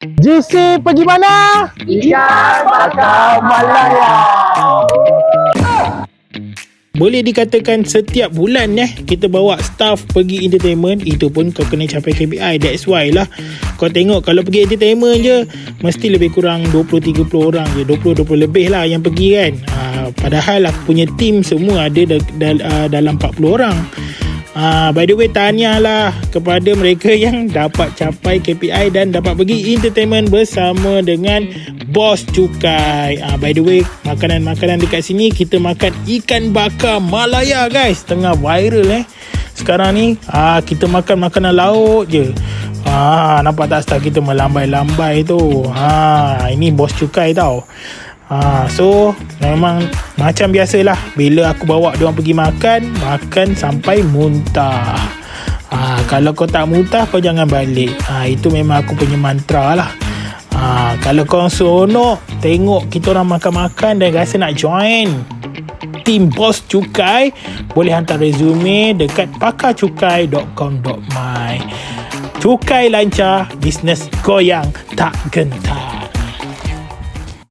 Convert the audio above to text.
JC pergi mana? Ikan Bakar Malaya. Boleh dikatakan setiap bulan kita bawa staff pergi entertainment. Itu pun kau kena capai KPI. That's why lah kau tengok kalau pergi entertainment je mesti lebih kurang 20-30 orang je, 20 lebih lah yang pergi kan. Padahal aku punya team semua ada dalam 40 orang. By the way, tahniah lah kepada mereka yang dapat capai KPI dan dapat pergi entertainment bersama dengan Bos Cukai. By the way, makanan-makanan dekat sini kita makan ikan bakar Malaya guys. Tengah viral sekarang ni. Kita makan makanan laut je. Nampak tak style kita melambai-lambai tu. Ini Bos Cukai tau. So memang macam biasalah, bila aku bawa diorang pergi makan sampai muntah. Kalau kau tak muntah, kau jangan balik. Itu memang aku punya mantra lah. Kalau kau seronok tengok kita orang makan-makan dan rasa nak join tim Bos Cukai, boleh hantar resume dekat pakarcukai.com.my. Cukai lancar, bisnes goyang tak gentar.